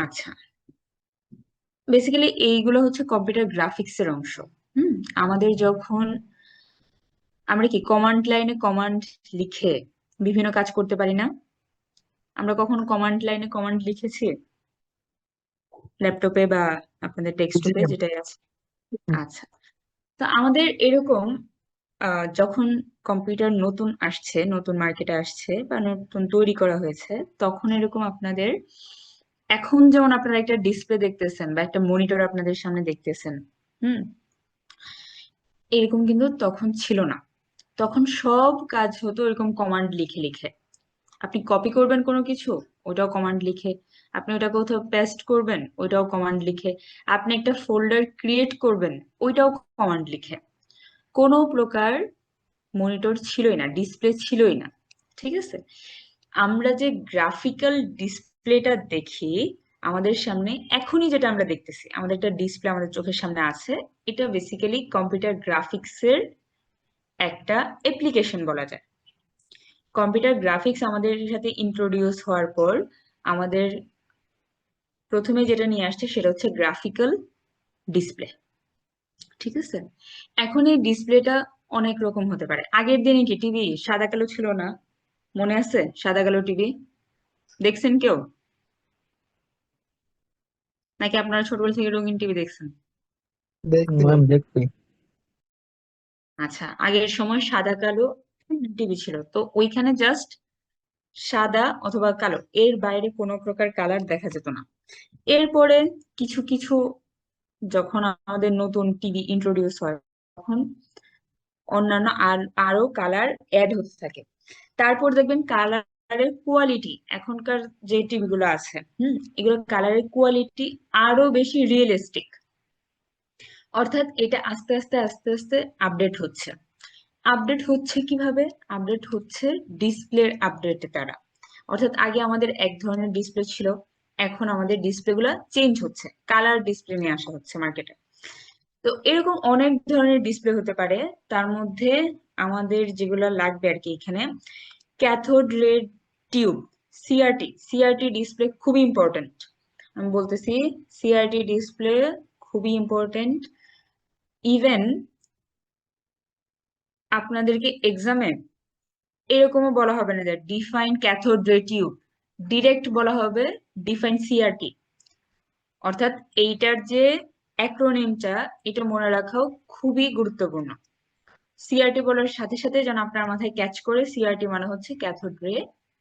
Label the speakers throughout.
Speaker 1: আচ্ছা, বেসিক্যালি এইগুলো হচ্ছে কম্পিউটার গ্রাফিক্স এর অংশ। আমাদের যখন আমরা কি কমান্ড লাইনে কমান্ড লিখে বিভিন্ন কাজ করতে পারি না? আমরা কখনো কমান্ড লাইনে কমান্ড লিখেছি ল্যাপটপে বা আপনাদের
Speaker 2: জি
Speaker 1: ডেস্কটপে
Speaker 2: ম্যাম।
Speaker 1: যেটাই আছে? আচ্ছা, তো আমাদের এরকম যখন কম্পিউটার নতুন আসছে, নতুন মার্কেটে আসছে বা নতুন তৈরি করা হয়েছে, তখন এরকম আপনাদের এখন যেমন আপনারা একটা ডিসপ্লে দেখতেছেন বা একটা মনিটর আপনাদের সামনে দেখতেছেন, হুম, এরকম কিন্তু তখন ছিল না। তখন সব কাজ হতো এরকম কমান্ড লিখে লিখে। আপনি কপি করবেন কোনো কিছু, ওটাও কমান্ড লিখে। আপনি ওটা কোথাও পেস্ট করবেন, ওইটাও কমান্ড লিখে। আপনি একটা ফোল্ডার ক্রিয়েট করবেন, ওইটাও কমান্ড লিখে। কোনো প্রকার মনিটর ছিলই না, ডিসপ্লে ছিলই না। ঠিক আছে? আমরা যে গ্রাফিক্যাল ডিসপ্লেটা দেখি আমাদের সামনে, এখনই যেটা আমরা দেখতেছি, আমাদের একটা ডিসপ্লে আমাদের চোখের সামনে আছে, এটা বেসিক্যালি কম্পিউটার গ্রাফিক্সের একটা অ্যাপ্লিকেশন বলা যায়। কম্পিউটার গ্রাফিক্স আমাদের সাথে ইন্ট্রোডিউস হওয়ার পর আমাদের প্রথমে যেটা নিয়ে আসছে সেটা হচ্ছে গ্রাফিক্যাল ডিসপ্লে। ঠিক আছে? এখন এই ডিসপ্লেটা অনেক রকম হতে পারে। আগের দিনে কি টিভি সাদা কালো ছিল না? মনে আছে সাদা কালো টিভি? দেখছেন কেউ? নাকি আপনারা ছোটবেলা থেকে রঙিন টিভি দেখছেন?
Speaker 2: দেখছি ম্যাম, দেখছি।
Speaker 1: আচ্ছা, আগের সময় সাদা কালো টিভি ছিল, তো ওইখানে জাস্ট সাদা অথবা কালো, এর বাইরে কোনো প্রকার কালার দেখা যেত না। এরপরে কিছু কিছু যখন আমাদের নতুন টিভি ইন্ট্রোডিউস হয়, তখন অন্যান্য আরো কালার অ্যাড হতে থাকে। তারপর দেখবেন কালারের কোয়ালিটি, এখনকার যে টিভি গুলো আছে, এগুলো কালারের কোয়ালিটি আরো বেশি রিয়েলিস্টিক। অর্থাৎ এটা আস্তে আস্তে আস্তে আস্তে আপডেট হচ্ছে। আপডেট হচ্ছে কিভাবে? আপডেট হচ্ছে ডিসপ্লের আপডেটের দ্বারা। অর্থাৎ আগে আমাদের এক ধরনের ডিসপ্লে ছিল, এখন আমাদের ডিসপ্লে গুলা চেঞ্জ হচ্ছে, কালার ডিসপ্লে নিয়ে আসা হচ্ছে মার্কেটে। তো এরকম অনেক ধরনের ডিসপ্লে হতে পারে। তার মধ্যে আমাদের যেগুলো লাগবে আর কি এখানে, cathode ray tube, CRT. CRT display খুবই ইম্পর্টেন্ট। আমি বলতেছি, সিআরটি ডিসপ্লে খুবই ইম্পর্টেন্ট। ইভেন আপনাদেরকে এক্সামে এরকমও বলা হবে না যে define cathode ray tube, direct বলা হবে ডিফাইন সিআরটি। অর্থাৎ এইটার যে অ্যাক্রোনিমটা, এটা মনে রাখাও খুবই গুরুত্বপূর্ণ। সিআরটি বলার সাথে সাথে যেন আপনার মাথায় ক্যাচ করে, সিআরটি মানে হচ্ছে cathode ray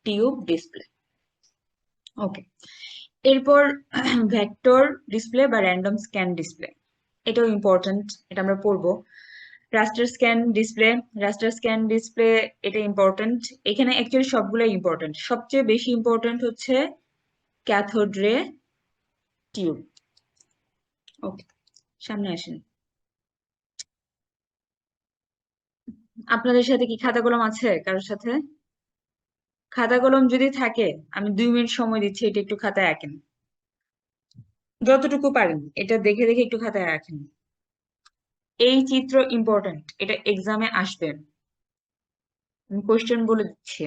Speaker 1: tube display. Okay, এরপর ভেক্টর ডিসপ্লে বা র্যান্ডম স্ক্যান ডিসপ্লে, এটাও ইম্পর্টেন্ট, এটা আমরা পড়বো। Raster scan display, raster scan display এটা ইম্পর্টেন্ট। এখানে অ্যাকচুয়ালি সবগুলো ইম্পর্টেন্ট, সবচেয়ে বেশি ইম্পর্টেন্ট হচ্ছে ক্যাথোড রে টিউব। ওকে, সামনে আসেন। আপনাদের সাথে কি খাতা কলম আছে কারোর সাথে? খাতা কলম যদি থাকে, আমি 2 মিনিট সময় দিচ্ছি, এটা একটু খাতায় আঁকেন, যতটুকু পারেন এটা দেখে দেখে একটু খাতায় রাখেন। এই চিত্র ইম্পর্টেন্ট, এটা এক্সামে আসবে, আমি কোশ্চেন বলে দিচ্ছি।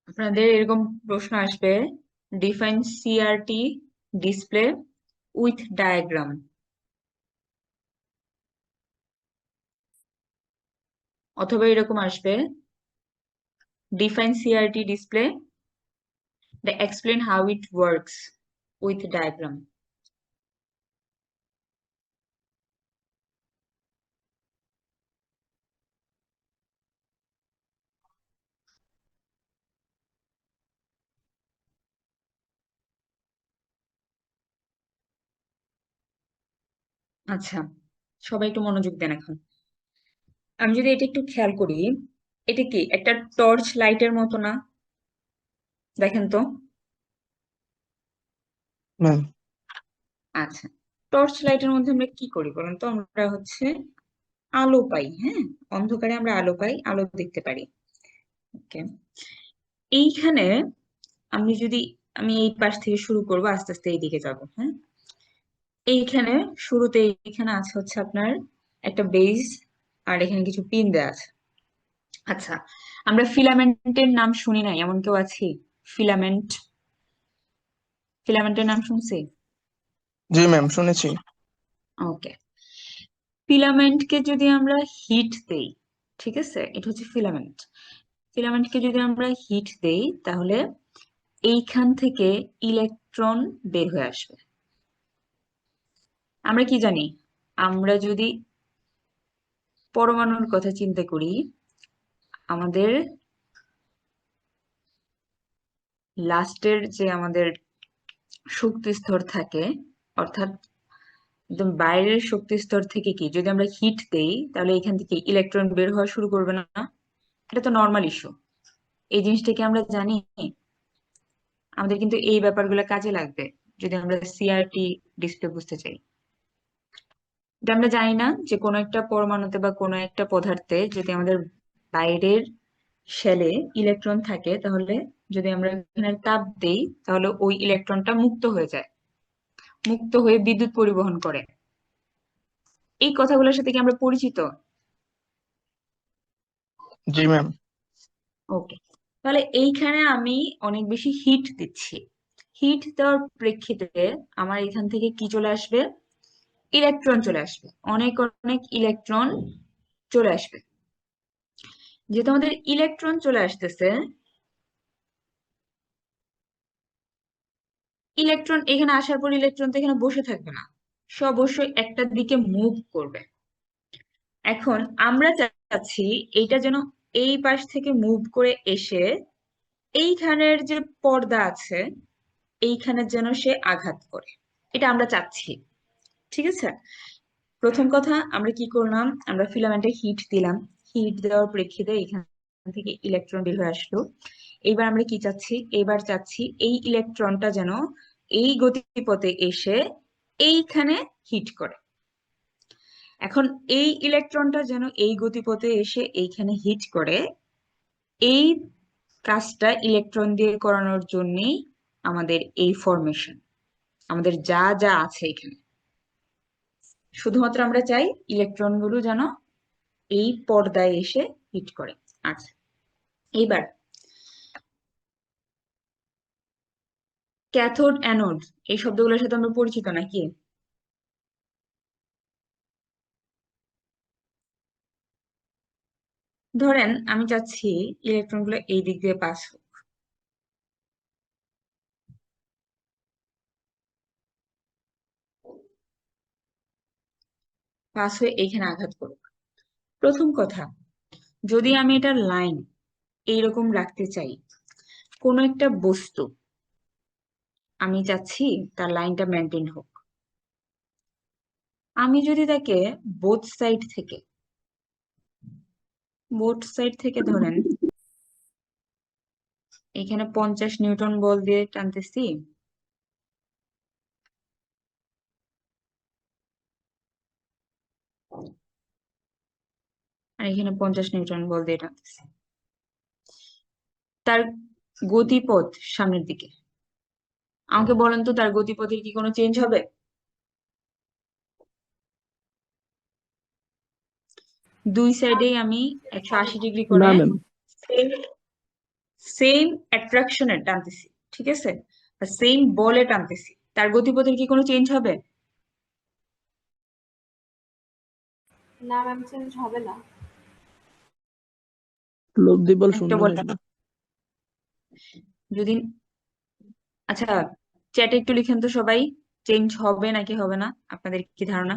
Speaker 1: আপনাদের এরকম প্রশ্ন আসবে, define CRT display with diagram. অথবা এরকম আসবে, define CRT display, explain how it works with diagram. আচ্ছা, সবাই একটু মনোযোগ দেন এখন। আমি যদি এটা একটু খেয়াল করি, এটা কি একটা টর্চ লাইটের মতো না? দেখেন তো।
Speaker 2: ম্যাম,
Speaker 1: আচ্ছা, টর্চ লাইটের মধ্যে আমরা কি করি বলুন তো? আমরা হচ্ছে আলো পাই, হ্যাঁ, অন্ধকারে আমরা আলো পাই, আলো দেখতে পারি। ওকে, এইখানে আমি যদি, আমি এই পাশ থেকে শুরু করবো, আস্তে আস্তে এইদিকে যাব, হ্যাঁ। এইখানে শুরুতে এখানে আছে হচ্ছে আপনার একটা বেজ, আর এখানে কিছু পিন দেওয়া আছে। আচ্ছা, আমরা ফিলামেন্টের নাম শুনি নাই এমন কেউ আছি? ফিলামেন্ট, ফিলামেন্টের নাম শুনছি?
Speaker 2: জি ম্যাম, শুনেছি।
Speaker 1: ওকে, ফিলামেন্টকে যদি আমরা হিট দেই, ঠিক আছে, এটা হচ্ছে ফিলামেন্ট। ফিলামেন্টকে যদি আমরা হিট দেই তাহলে এইখান থেকে ইলেকট্রন বের হয়ে আসবে। আমরা কি জানি, আমরা যদি পরমাণুর কথা চিন্তা করি, আমাদের লাস্টের যে আমাদের শক্তি স্তর থাকে, অর্থাৎ একদম বাইরের শক্তি স্তর থেকে কি যদি আমরা হিট দেই তাহলে এখান থেকে ইলেকট্রন বের হওয়া শুরু করবে না? এটা তো নর্মাল ইস্যু। এই জিনিসটা কি আমরা জানি? আমাদের কিন্তু এই ব্যাপারগুলো কাজে লাগবে যদি আমরা সিআরটি ডিসপ্লে বুঝতে চাই। এটা আমরা জানি না যে কোনো একটা পরমাণুতে বা কোনো একটা পদার্থে যদি আমাদের বাইরের শেলে ইলেকট্রন থাকে তাহলে যদি আমরা এখানে তাপ দেই তাহলে ওই ইলেকট্রনটা মুক্ত হয়ে যায়, মুক্ত হয়ে বিদ্যুৎ পরিবহন করে। এই কথাগুলোর সাথে কি আমরা পরিচিত?
Speaker 2: জি ম্যাম।
Speaker 1: ওকে, তাহলে এইখানে আমি অনেক বেশি হিট দিচ্ছি। হিট দেওয়ার প্রেক্ষিতে আমার এখান থেকে কি চলে আসবে? ইলেকট্রন চলে আসবে, অনেক অনেক ইলেকট্রন চলে আসবে। যেহেতু আমাদের ইলেকট্রন চলে আসতেছে, ইলেকট্রন এখানে আসার পর ইলেকট্রন তো এখানে বসে থাকবে না, সে অবশ্যই একটা দিকে মুভ করবে। এখন আমরা চাচ্ছি এইটা যেন এই পাশ থেকে মুভ করে এসে এইখানের যে পর্দা আছে এইখানে যেন সে আঘাত করে, এটা আমরা চাচ্ছি। ঠিক আছে, প্রথম কথা আমরা কি করলাম, আমরা ফিলামেন্টে হিট দিলাম, হিট দেওয়ার প্রেক্ষিতে এখান থেকে ইলেকট্রন বের হয়ে আসলো। এইবার আমরা কি চাচ্ছি, এবার চাচ্ছি এই ইলেকট্রনটা যেন এই গতিপথে এসে এইখানে হিট করে। এখন এই ইলেকট্রনটা যেন এই গতিপথে এসে এইখানে হিট করে, এই কাজটা ইলেকট্রন দিয়ে করানোর জন্যই আমাদের এই ফরমেশন, আমাদের যা যা আছে এখানে। শুধুমাত্র আমরা চাই ইলেকট্রনগুলো যেন এই পর্দায় এসে হিট করে। আচ্ছা, এইবার ক্যাথোড অ্যানোড এই শব্দগুলোর সাথে আমরা পরিচিত নাকি? ধরেন আমি চাচ্ছি ইলেকট্রনগুলো এই দিক দিয়ে পাস হোক, পাস হয়ে এইখানে আঘাত করুক। প্রথম কথা, যদি আমি এটার লাইন এইরকম রাখতে চাই, কোনো একটা বস্তু আমি চাচ্ছি তার লাইনটা মেনটেন হোক, আমি যদি তাকে বোথ সাইড থেকে, বোথ সাইড থেকে ধরেন এখানে 50 নিউটন বল দিয়ে টানতেছি, আর এখানে 50 নিউটন বল দিয়ে টানতেছি, তার গতিপথ সামনের দিকে। আমাকে বলেন তো তার গতিপথের কি কোনো চেঞ্জ হবে? দুই সাইডেই আমি 180 ডিগ্রি
Speaker 2: না
Speaker 1: কোণে
Speaker 2: ম্যাম।
Speaker 1: সেম সেম অ্যাট্রাকশনে টানতেছি, ঠিক আছে, বা সেম বলে টানতেছি, তার গতিপথের কি কোনো চেঞ্জ হবে?
Speaker 3: না ম্যাম, চেঞ্জ হবে না।
Speaker 2: লব্ধি বল
Speaker 1: একটা
Speaker 2: শূন্য
Speaker 1: বলে
Speaker 2: থাকবে।
Speaker 1: যদি, আচ্ছা চ্যাটে একটু লিখেন তো সবাই, চেঞ্জ হবে নাকি হবে না, আপনাদের কি ধারণা?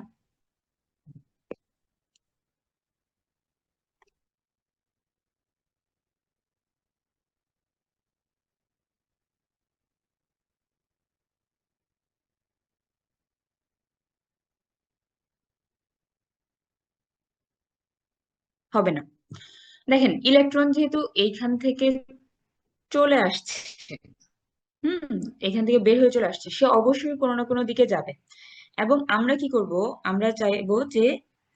Speaker 1: হবে না। দেখেন ইলেকট্রন যেহেতু এইখান থেকে চলে আসছে, হুম, এখান থেকে বের হয়ে চলে আসছে, সে অবশ্যই কোনো না কোনো দিকে যাবে। এবং আমরা কি করব, আমরা চাইবো যে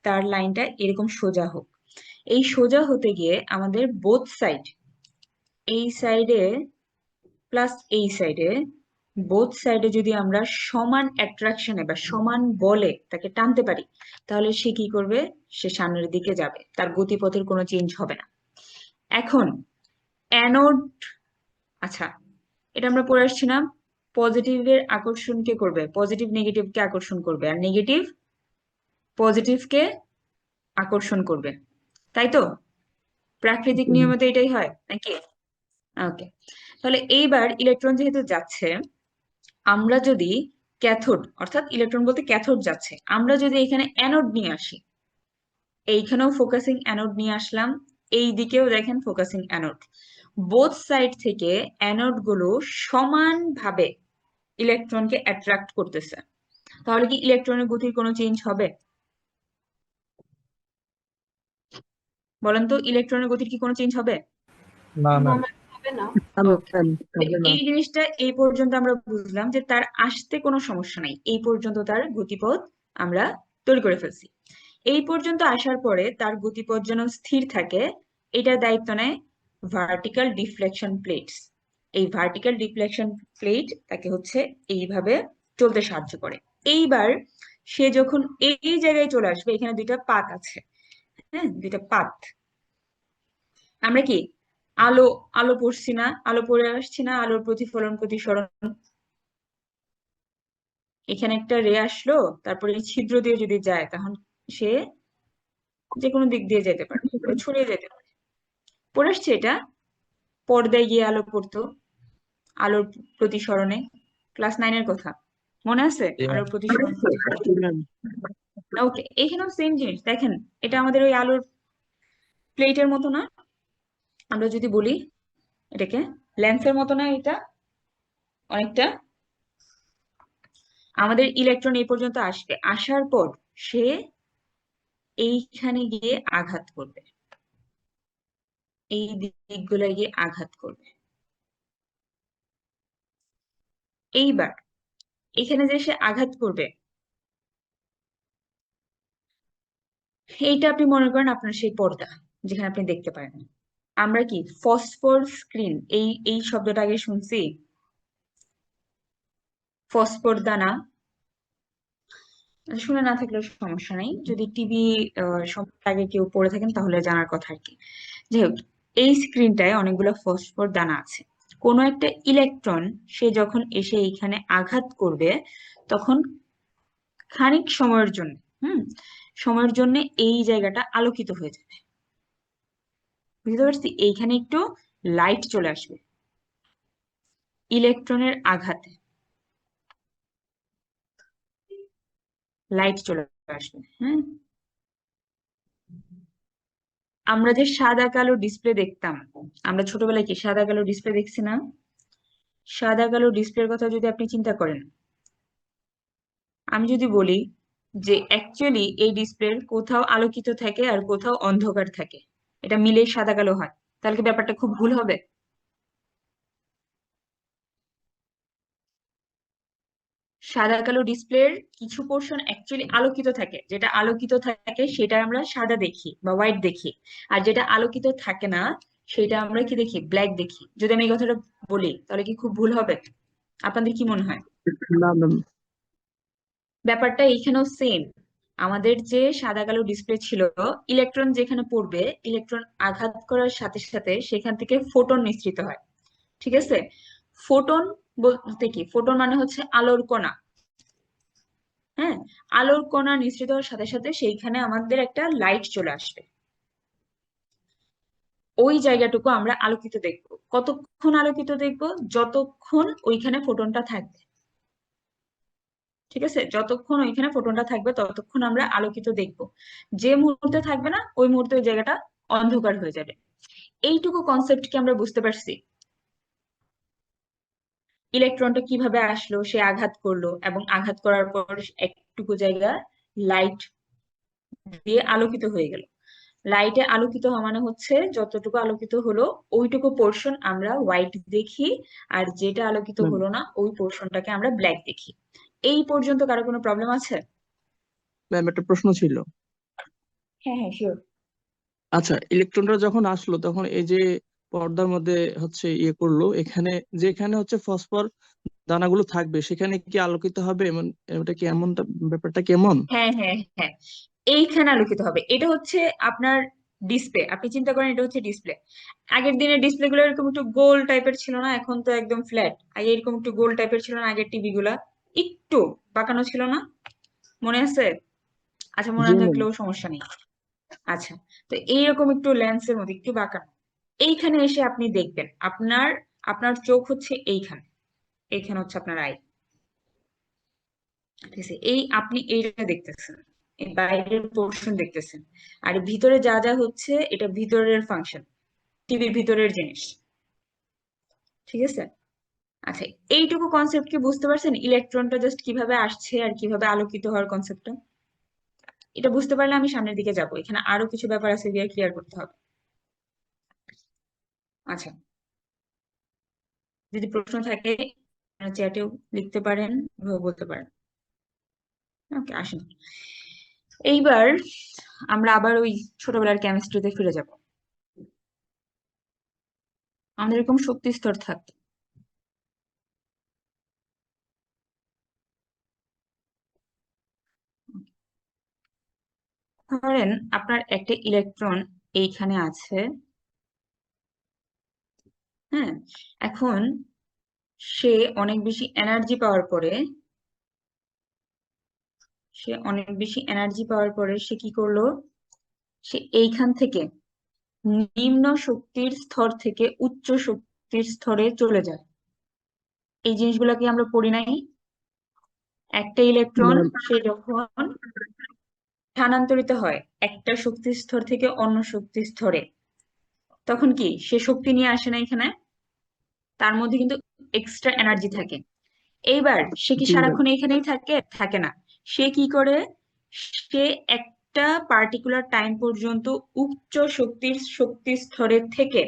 Speaker 1: তার লাইনটা এরকম সোজা হোক। এই সোজা হতে গিয়ে আমাদের বোথ সাইড, এই সাইডে প্লাস এই সাইডে, বোথ সাইডে যদি আমরা সমান অ্যাট্রাকশনে বা সমান বলে তাকে টানতে পারি তাহলে সে কি করবে, সে সামনের দিকে যাবে, তার গতিপথের কোনো চেঞ্জ হবে না। এখন অ্যানোড, আচ্ছা এটা আমরা পড়ে আসছি না, পজিটিভের আকর্ষণকে করবে, পজিটিভ নেগেটিভকে আকর্ষণ করবে, আর নেগেটিভ পজিটিভকে আকর্ষণ করবে, তাই তো? প্রাকৃতিক নিয়মে তো এটাই হয় নাকি? ওকে, তাহলে এইবার ইলেকট্রন যেহেতু যাচ্ছে, আমরা যদি ক্যাথোড, অর্থাৎ ইলেকট্রন বলতে ক্যাথোড যাচ্ছে, আমরা যদি এখানে অ্যানোড নিয়ে আসি, এইখানেও ফোকাসিং অ্যানোড নিয়ে আসলাম, এই দিকেও দেখেন ফোকাসিং অ্যানোড, বোথ সাইড থেকে অ্যানোড গুলো সমানভাবে ইলেকট্রনকে অ্যাট্রাক্ট করতেছে, তাহলে কি ইলেকট্রনের গতির কোনো চেঞ্জ হবে? বলেন তো, ইলেকট্রনের গতির কি কোনো চেঞ্জ হবে?
Speaker 2: না
Speaker 3: না
Speaker 2: ম্যাম।
Speaker 3: ম্যাম হবে না।
Speaker 1: ওকে, এই জিনিসটা এই পর্যন্ত আমরা বুঝলাম যে তার আসতে কোনো সমস্যা নাই, এই পর্যন্ত তার গতিপথ আমরা তৈরি করে ফেলছি। এই পর্যন্ত আসার পরে তার গতিপথ যেন স্থির থাকে, এটার দায়িত্ব নেয় ভার্টিক্যাল ডিফ্লেকশন প্লেটস। এই ভার্টিক্যাল ডিফ্লেকশন প্লেট তাকে হচ্ছে এইভাবে চলতে সাহায্য করে। এইবার সে যখন এই জায়গায় চলে আসবে, এখানে দুইটা পাত আছে, হ্যাঁ, দুইটা পাত, আমরা কি আলো আলো পড়ছি না, আলো পড়ে আসছি না, আলোর প্রতিফলন প্রতিসরণ, এখানে একটা রে আসলো, তারপরে এই ছিদ্র দিয়ে যদি যায় তখন সে যে কোনো দিক দিয়ে যেতে পারে, ছড়িয়ে যেতে পারে, পড়ে আসছে এটা, পর্দায় গিয়ে আলো পড়তো, আলোর প্রতিসরণে, ক্লাস 9-এর কথা মনে আছে? আলোর প্রতিসরণ প্রতিফলন। ওকে, এখানেও সেম জিনিস দেখেন, এটা আমাদের ওই আলোর প্লেটের মতো না, আমরা যদি বলি এটাকে লেন্সের মতো না, এটা অনেকটা, আমাদের ইলেকট্রন এই পর্যন্ত আসবে, আসার পর সে এইখানে গিয়ে আঘাত করবে, এই দিকগুলো গিয়ে আঘাত করবে। এইবার এখানে যে সে আঘাত করবে, এইটা আপনি মনে করেন আপনার সেই পর্দা যেখানে আপনি দেখতে পারেন। আমরা কি ফসফর স্ক্রিন, এই এই শব্দটা আগে শুনছি, ফসফর দানা, শুনে না থাকলেও সমস্যা নাই, যদি টিভি সম্পর্কে আগে কেউ পড়ে থাকেন তাহলে জানার কথা আর কি। যাই হোক, এই স্ক্রিনটায় অনেকগুলো ফসফর দানা আছে, কোনো একটা ইলেকট্রন সে যখন এসে এইখানে আঘাত করবে, তখন খানিক সময়ের জন্য, হুম, সময়ের জন্য এই জায়গাটা আলোকিত হয়ে যাবে, বুঝতে পারছি? এইখানে একটু লাইট চলে আসবে ইলেকট্রনের আঘাতে, লাইট চলে আসবে, হ্যাঁ। আমরা যে সাদা কালো ডিসপ্লে দেখতাম, আমরা ছোটবেলায় কি সাদা কালো ডিসপ্লে দেখছি না? সাদা কালো ডিসপ্লের কথা যদি আপনি চিন্তা করেন, আমি যদি বলি যে অ্যাকচুয়ালি এই ডিসপ্লের কোথাও আলোকিত থাকে আর কোথাও অন্ধকার থাকে, এটা মিলেই সাদা কালো হয়, তাহলে কি ব্যাপারটা খুব ভুল হবে? সাদা কালো ডিসপ্লের কিছু পোর্শন অ্যাকচুয়ালি আলোকিত থাকে, যেটা আলোকিত থাকে সেটা আমরা সাদা দেখি বা হোয়াইট দেখি, আর যেটা আলোকিত থাকে না সেটা আমরা কি দেখি, ব্ল্যাক দেখি। যদি আমি এই কথাটা বলি তাহলে কি খুব ভুল হবে? আপনাদের কি মনে হয়?
Speaker 2: না ম্যাম।
Speaker 1: ব্যাপারটা এইখানেও সেম, আমাদের যে সাদা কালো ডিসপ্লে ছিল, ইলেকট্রন যেখানে পড়বে, ইলেকট্রন আঘাত করার সাথে সাথে সেখান থেকে ফোটন নিঃসৃত হয়, ঠিক আছে? ফোটন বলতে কি, ফোটন মানে হচ্ছে আলোর কণা, হ্যাঁ, আলোর কণা নিঃসৃত হওয়ার সাথে সাথে সেইখানে আমাদের একটা লাইট চলে আসবে, ওই জায়গাটুকু আমরা আলোকিত দেখবো। কতক্ষণ আলোকিত দেখবো? যতক্ষণ ওইখানে ফোটনটা থাকবে, ঠিক আছে? যতক্ষণ ওইখানে ফোটনটা থাকবে ততক্ষণ আমরা আলোকিত দেখবো, যে মুহূর্তে থাকবে না ওই মুহূর্তে ওই জায়গাটা অন্ধকার হয়ে যাবে। এইটুকু কনসেপ্ট কি আমরা বুঝতে পারছি? ইলেকট্রনটা কিভাবে আসলো, সে আঘাত করলো এবং আঘাত করার পর একটুকু জায়গা লাইট দিয়ে আলোকিত হয়ে গেল। লাইটে আলোকিত হওয়া মানে হচ্ছে যতটুকু আলোকিত হলো ওইটুকু পোর্শন আমরা হোয়াইট দেখি, আর যেটা আলোকিত
Speaker 2: ম্যাম,
Speaker 1: হলো না ওই পোর্শনটাকে আমরা ব্ল্যাক দেখি। এই পর্যন্ত কারো কোনো প্রবলেম আছে?
Speaker 2: ম্যাম একটা প্রশ্ন ছিল।
Speaker 1: হ্যাঁ হ্যাঁ, শিওর।
Speaker 2: আচ্ছা, ইলেকট্রনটা যখন আসলো তখন এই যে পর্দার মধ্যে হচ্ছে ইয়ে করলো, এখানে যেখানে হচ্ছে ফসফর দানাগুলো থাকবে সেখানে কি আলোকিত হবে? এটা কি এমন, ব্যাপারটা কেমন?
Speaker 1: হ্যাঁ হ্যাঁ হ্যাঁ, এইখানে আলোকিত হবে। এটা হচ্ছে আপনার ডিসপ্লে, আপনি চিন্তা করেন এটা হচ্ছে ডিসপ্লে। আগের দিনের ডিসপ্লে গুলো এরকম একটু গোল টাইপের ছিল না, এখন তো একদম ফ্ল্যাট। আগে এরকম একটু গোল টাইপের ছিল না আগের টিভি গুলা, একটু বাঁকানো ছিল না, মনে আছে? আচ্ছা, মনে
Speaker 2: জি
Speaker 1: না
Speaker 2: ম্যাম।
Speaker 1: থাকলেও সমস্যা নেই। আচ্ছা, তো এইরকম একটু লেন্সের মধ্যে একটু বাঁকানো। এইখানে এসে আপনি দেখবেন আপনার আপনার চোখ হচ্ছে এইখানে, এইখানে হচ্ছে আপনার আই। ঠিক আছে, এই আপনি এইটা দেখতেছেন, এই বাইরের পোর্শন দেখতেছেন, আর ভিতরে যা যা হচ্ছে এটা ভিতরের ফাংশন, টিভির ভিতরের জিনিস। ঠিক আছে। আচ্ছা, এইটুকু কনসেপ্ট কি বুঝতে পারছেন? ইলেকট্রনটা জাস্ট কিভাবে আসছে আর কিভাবে আলোকিত হওয়ার কনসেপ্টটা, এটা বুঝতে পারলে আমি সামনের দিকে যাব। এখানে আরো কিছু ব্যাপার আছে দিয়ে ক্লিয়ার করতে হবে। আচ্ছা, যদি প্রশ্ন থাকে চ্যাটেও লিখতে পারেন, এভাবেও বলতে পারেন। ওকে, আসেন এইবার আমরা আবার ওই ছোটবেলার কেমিস্ট্রিতে ফিরে যাব। আমাদের এরকম শক্তি স্তর থাকতো। ধরেন আপনার একটা ইলেকট্রন এইখানে আছে, হ্যাঁ। এখন সে অনেক বেশি এনার্জি পাওয়ার পরে সে কি করলো, সে এইখান থেকে নিম্ন শক্তির স্তর থেকে উচ্চ শক্তির স্তরে চলে যায়। এই জিনিসগুলোকে আমরা পড়ি নাই? একটা ইলেকট্রন
Speaker 2: ম্যাম
Speaker 1: সে যখন স্থানান্তরিত হয় একটা শক্তি স্তর থেকে অন্য শক্তি স্তরে, তখন কি সে শক্তি নিয়ে আসে না এখানে, তার মধ্যে কিন্তু এক্সট্রা এনার্জি থাকে। এইবার সে কি
Speaker 2: জি ম্যাম।
Speaker 1: সারাক্ষণ এখানেই থাকে? থাকে না। সে কি করে, সে একটা পার্টিকুলার টাইম পর্যন্ত উচ্চ শক্তির শক্তি স্তরের থেকে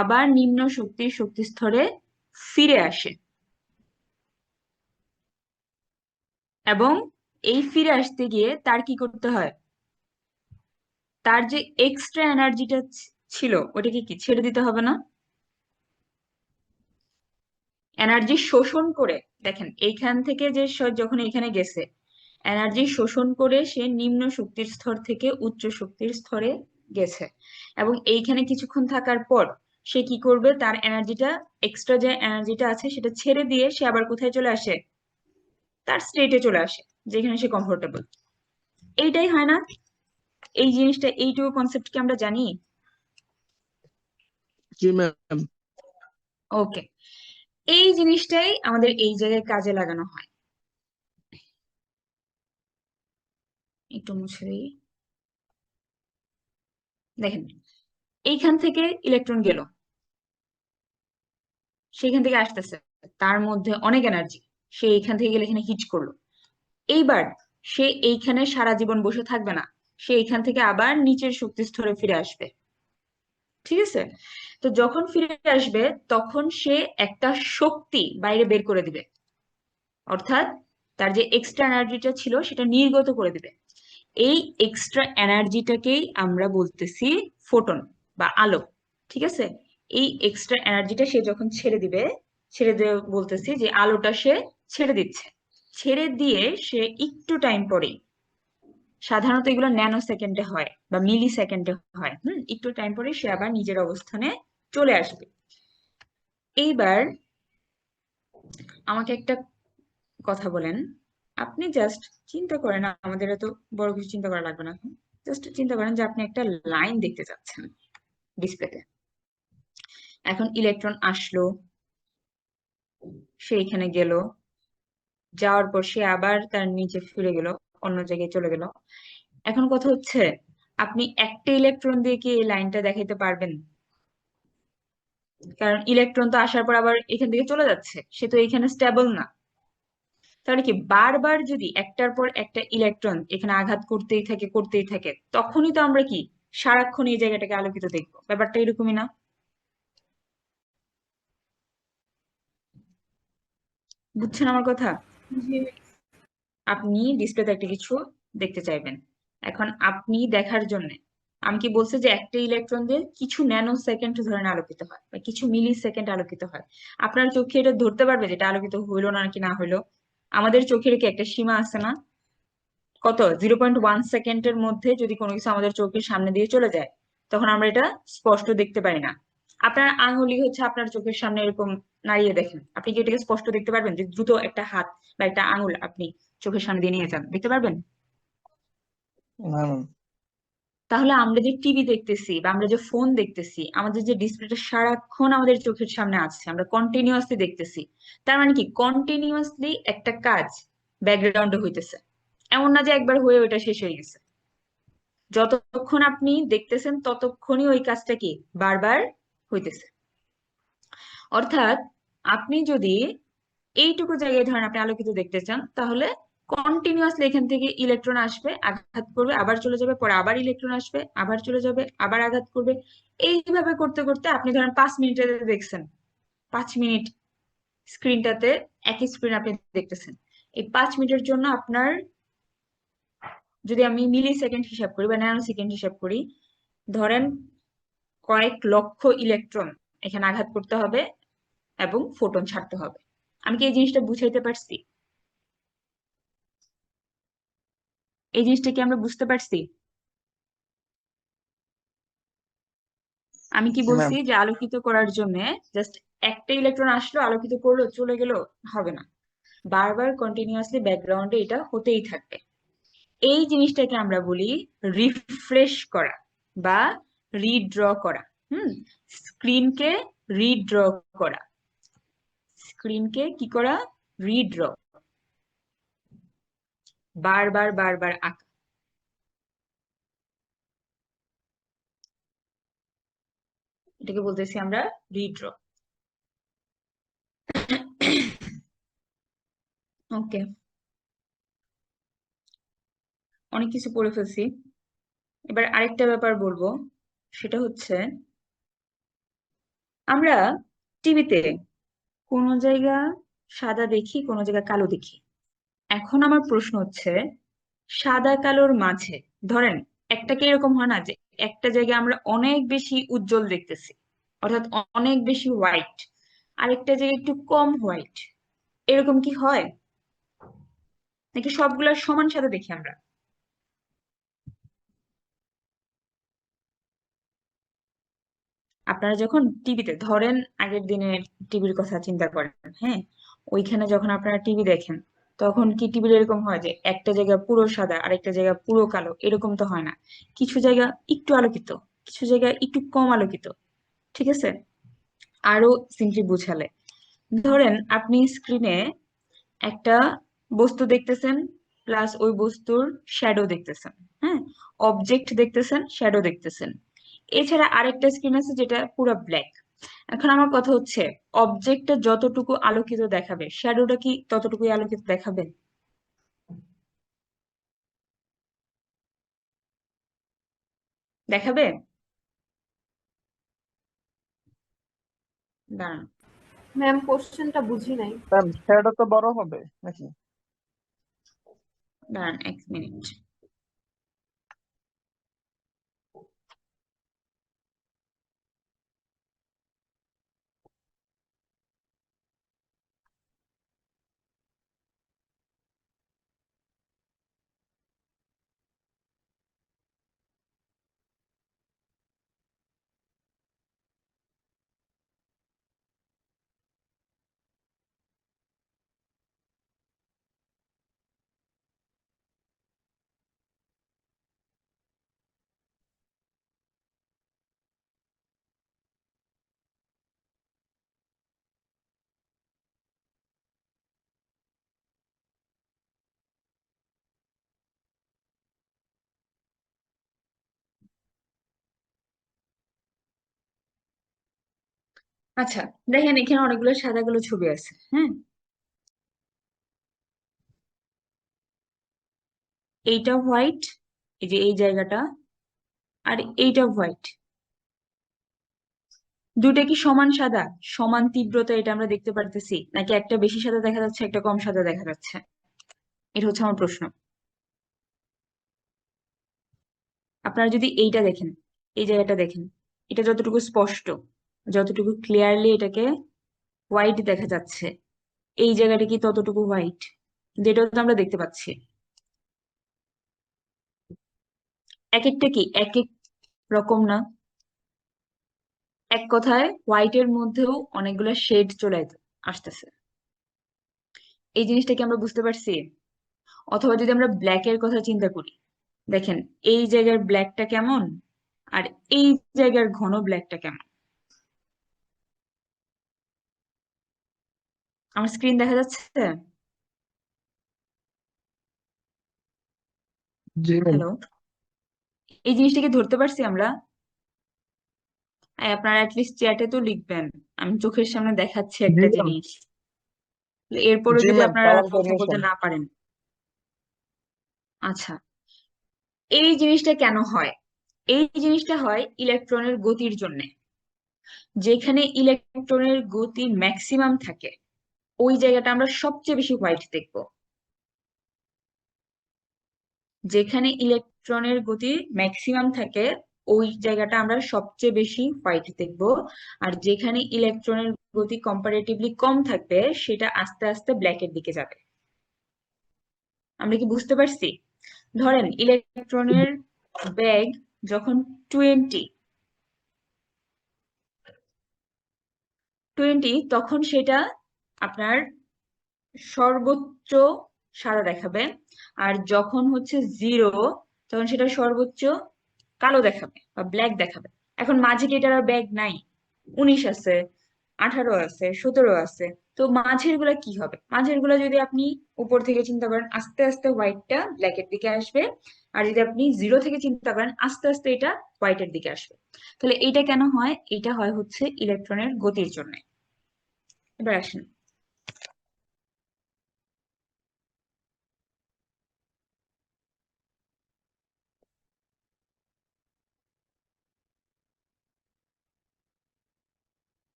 Speaker 1: আবার নিম্ন শক্তির শক্তি স্তরে ফিরে আসে, এবং এই ফিরে আসতে গিয়ে তার কি করতে হয়, তার যে এক্সট্রা এনার্জিটা ছিল ওটাকে কি ছেড়ে দিতে হবে না? এনার্জি শোষণ করে, দেখেন এইখান থেকে যে যখন এখানে গেছে এনার্জি শোষণ করে সে নিম্ন শক্তির স্তর থেকে উচ্চ শক্তির স্তরে গেছে, এবং এইখানে কিছুক্ষণ থাকার পর সে কি করবে, তার এনার্জিটা, এক্সট্রা যে এনার্জিটা আছে সেটা ছেড়ে দিয়ে সে আবার কোথায় চলে আসে, তার স্টেটে চলে আসে যেখানে সে কমফোর্টেবল। এইটাই হয় না? এই জিনিসটা, এইটুকু কনসেপ্ট কি আমরা জানি?
Speaker 2: জি ম্যাম।
Speaker 1: ওকে, এই জিনিসটাই আমাদের এই জায়গায় কাজে লাগানো হয়। একটু মুছে দিই। দেখেন, এইখান থেকে ইলেকট্রন গেল, সেখান থেকে আসতেছে, তার মধ্যে অনেক এনার্জি, সে এইখান থেকে গেলে এখানে হিট করলো। এইবার সে এইখানে সারা জীবন বসে থাকবে না, সে এইখান থেকে আবার নিচের শক্তি স্তরে ফিরে আসবে। ঠিক আছে, তো যখন ফিরে আসবে তখন সে একটা শক্তি বাইরে বের করে দিবে, অর্থাৎ তার যে এক্সট্রা এনার্জিটা ছিল সেটা নির্গত করে দিবে। এই এক্সট্রা এনার্জিটাকেই আমরা বলতেছি ফোটন বা আলো। ঠিক আছে, এই এক্সট্রা এনার্জিটা সে যখন ছেড়ে দিবে, ছেড়ে দিয়ে বলতেছি যে আলোটা সে ছেড়ে দিচ্ছে, ছেড়ে দিয়ে সে একটু টাইম পরেই, সাধারণত এগুলো ন্যানো সেকেন্ডে হয় বা মিলি সেকেন্ডে হয়, একটু টাইম পরে সে আবার নিজের অবস্থানে চলে আসবে। এইবার আমাকে একটা কথা বলেন, আপনি জাস্ট চিন্তা করেন, আমাদের এত বড় কিছু চিন্তা করা লাগবে না, জাস্ট চিন্তা করেন যে আপনি একটা লাইন দেখতে চাচ্ছেন ডিসপ্লেতে। এখন ইলেকট্রন আসলো, সে এখানে গেল, যাওয়ার পর সে আবার তার নিচে ফিরে গেল, অন্য জায়গায় চলে গেল। এখন কথা হচ্ছে, আপনি একটা ইলেকট্রন দিয়ে কি এই লাইনটা দেখাইতে পারবেন? কারণ ইলেকট্রন তো আসার পর আবার এখান থেকে চলে যাচ্ছে, সে তো এখানে স্টেবল না। তাহলে কি বারবার যদি একটার পর একটা ইলেকট্রন এখানে আঘাত করতেই থাকে, তখনই তো আমরা কি সারাক্ষণ এই জায়গাটাকে আলোকিত দেখবো? ব্যাপারটা এরকমই না? বুঝছেন আমার কথা?
Speaker 3: জি।
Speaker 1: আপনি ডিসপ্লেতে একটা কিছু দেখতে চাইবেন, এখন আপনি দেখার জন্য, আমি কি বলছি যে একটা ইলেকট্রন দিয়ে কিছু ন্যানো সেকেন্ড ধরেন আলোকিত হয় বা কিছু মিলি সেকেন্ড আলোকিত হয়, আপনার চোখে এটা ধরতে পারবে যে এটা আলোকিত হইলো না কি না হইলো? আমাদের চোখের কি একটা সীমা আছে না? কত 0.1 সেকেন্ডের মধ্যে যদি কোনো কিছু আমাদের চোখের সামনে দিয়ে চলে যায়, তখন আমরা এটা স্পষ্ট দেখতে পারি না। আপনার আঙুলি হচ্ছে আপনার চোখের সামনে এরকম নাড়িয়ে দেখেন, আপনি কি এটাকে স্পষ্ট দেখতে পারবেন? যে দ্রুত একটা হাত বা একটা আঙুল আপনি চোখের সামনে দিয়ে নিয়ে যান, দেখতে পারবেন?
Speaker 2: না ম্যাম।
Speaker 1: তাহলে আমরা যে টিভি দেখতেছি বা আমরা যে ফোন দেখতেছি, আমাদের যে ডিসপ্লেটা সারাক্ষণ আমাদের চোখের সামনে আছে, আমরা কন্টিনিউয়াসলি দেখতেছি, তার মানে কি কন্টিনিউয়াসলি একটা কাজ ব্যাকগ্রাউন্ডে হইতেছে। এমন না যে একবার হয়ে ওইটা শেষ হয়ে গেছে। যতক্ষণ আপনি দেখতেছেন ততক্ষণই ওই কাজটা কি বারবার হইতেছে। অর্থাৎ আপনি যদি এইটুকু জায়গায় ধরেন আপনি আলোকিত দেখতে চান, তাহলে কন্টিনিউয়াসলি এখান থেকে ইলেকট্রন আসবে, আঘাত করবে, আবার চলে যাবে, পরে আবার ইলেকট্রন আসবে, আবার চলে যাবে, আবার আঘাত করবে। এইভাবে করতে করতে আপনি ধরেন 5 মিনিটে দেখছেন, 5 মিনিট স্ক্রিনটাতে, একই স্ক্রিন আপনি দেখতেছেন। এই 5 মিনিটের জন্য আপনার, যদি আমি মিলি সেকেন্ড হিসাব করি বা ন্যানো সেকেন্ড হিসাব করি, ধরেন কয়েক লক্ষ ইলেকট্রন এখানে আঘাত করতে হবে এবং ফোটন ছাড়তে হবে। আমি কি এই জিনিসটা বুঝাইতে পারছি? এই জিনিসটা কি আমরা বুঝতে পারছি? আমি কি
Speaker 2: জি ম্যাম।
Speaker 1: বলছি যে আলোকিত করার জন্য জাস্ট একটা ইলেকট্রন আসলো, আলোকিত করলো, চলে গেল, হবে না। বারবার কন্টিনিউয়াসলি ব্যাকগ্রাউন্ডে এটা হতেই থাকবে। এই জিনিসটাকে আমরা বলি রিফ্রেশ করা বা রিড্র করা। স্ক্রিনকে রিড্র করা, স্ক্রিনকে কি করা? রিড্র, বারবার বারবার আঁকা। এটাকে বলতেছি আমরা রিড্র। ওকে, অনেক কিছু পড়ে ফেলছি। এবার আরেকটা ব্যাপার বলবো, সেটা হচ্ছে আমরা টিভিতে কোনো জায়গা সাদা দেখি, কোনো জায়গা কালো দেখি। এখন আমার প্রশ্ন হচ্ছে, সাদা কালোর মাঝে ধরেন একটাকে এরকম হয় না যে একটা জায়গায় আমরা অনেক বেশি উজ্জ্বল দেখতেছি, অর্থাৎ অনেক বেশি হোয়াইট, আরেকটা জায়গায় একটু কম হোয়াইট, এরকম কি হয়? নাকি সবগুলা সমান সাদা দেখি আমরা? আপনারা যখন টিভিতে ধরেন, আগের দিনের টিভির কথা চিন্তা করেন, হ্যাঁ, ওইখানে যখন আপনারা টিভি দেখেন, তখন কি টিভির এরকম হয় যে একটা জায়গা পুরো সাদা আরেকটা জায়গা পুরো কালো? এরকম তো হয় না। কিছু জায়গা একটু আলোকিত, কিছু জায়গা একটু কম আলোকিত, ঠিক আছে? আরো সিম্পলি বুঝালে, ধরেন আপনি স্ক্রিনে একটা বস্তু দেখতেছেন, প্লাস ওই বস্তুর শ্যাডো দেখতেছেন, হ্যাঁ, অবজেক্ট দেখতেছেন, শ্যাডো দেখতেছেন। এছাড়া আরেকটা স্ক্রিন আছে যেটা পুরো ব্ল্যাক। এখন আমার কথা হচ্ছে, অবজেক্টটা যতটুকু আলোকিত দেখাবে, শ্যাডোটা কি ততটুকুই আলোকিত দেখাবে? দেখাবে? দাঁড়ান,
Speaker 3: ম্যাম কোশ্চেনটা বুঝি নাই।
Speaker 2: ম্যাম শ্যাডো তো বড় হবে নাকি?
Speaker 1: দাঁড়ান 1 মিনিট। আচ্ছা, দেখেন এখানে অনেকগুলো সাদা কালো ছবি আছে, হ্যাঁ, এইটা হোয়াইট, এই যে এই জায়গাটা, আর এইটা হোয়াইট। দুইটা কি সমান সাদা, সমান তীব্রতা, এটা আমরা দেখতে পারতেছি? নাকি একটা বেশি সাদা দেখা যাচ্ছে, একটা কম সাদা দেখা যাচ্ছে? এটা হচ্ছে আমার প্রশ্ন। আপনারা যদি এইটা দেখেন, এই জায়গাটা দেখেন, এটা যতটুকু স্পষ্ট, যতটুকু ক্লিয়ারলি এটাকে হোয়াইট দেখা যাচ্ছে, এই জায়গাটা কি ততটুকু হোয়াইট? যেটাও তো আমরা দেখতে পাচ্ছি। এক একটা কি এক এক রকম না? এক কথায় হোয়াইটের মধ্যেও অনেকগুলো শেড চলে আসতেছে। এই জিনিসটা কি আমরা বুঝতে পারছি? অথবা যদি আমরা ব্ল্যাক এর কথা চিন্তা করি, দেখেন এই জায়গার ব্ল্যাকটা কেমন আর এই জায়গার ঘন ব্ল্যাকটা কেমন। আমার স্ক্রিন দেখা যাচ্ছে?
Speaker 2: জি ম্যাম।
Speaker 1: হ্যালো, এই জিনিসটাকে ধরতে পারছি আমরা? আপনারা অ্যাটলিস্ট চ্যাটে তো লিখবেন, আমি চোখের সামনে দেখাচ্ছি
Speaker 2: জি
Speaker 1: একটা
Speaker 2: ম্যাম।
Speaker 1: জিনিস। এরপরে
Speaker 2: জি
Speaker 1: যদি
Speaker 2: ম্যাম,
Speaker 1: আপনারা
Speaker 2: কালার
Speaker 1: কথা বলতে
Speaker 2: কম্বিনেশন।
Speaker 1: না পারেন। আচ্ছা, এই জিনিসটা কেন হয়? এই জিনিসটা হয় ইলেকট্রনের গতির জন্য। যেখানে ইলেকট্রনের গতি ম্যাক্সিমাম থাকে ওই জায়গাটা আমরা সবচেয়ে বেশি হোয়াইট দেখব। যেখানে ইলেকট্রনের গতি ম্যাক্সিমাম থাকে ওই জায়গাটা আমরা সবচেয়ে বেশি হোয়াইট দেখব। আর যেখানে ইলেকট্রনের গতি কম্পারেটিভলি কম থাকবে সেটা আস্তে আস্তে ব্ল্যাকের দিকে যাবে। আমরা কি বুঝতে পারছি? ধরেন ইলেকট্রনের বেগ যখন 20 তখন সেটা আপনার সর্বোচ্চ সাদা দেখাবে। আর যখন হচ্ছে 0 তখন সেটা সর্বোচ্চ কালো দেখাবে বা ব্ল্যাক দেখাবে। এখন মাঝে কি এটার ব্যাগ নাই? 19 আছে, 18 আছে, 17 আছে। তো মাঝের গুলা কি হবে? মাঝের গুলা যদি আপনি উপর থেকে চিন্তা করেন আস্তে আস্তে হোয়াইটটা ব্ল্যাকের দিকে আসবে। আর যদি আপনি 0 থেকে চিন্তা করেন আস্তে আস্তে এটা হোয়াইটের দিকে আসবে। তাহলে এইটা কেন হয়? এটা হয় হচ্ছে ইলেকট্রনের গতির জন্য। এবার আসেন,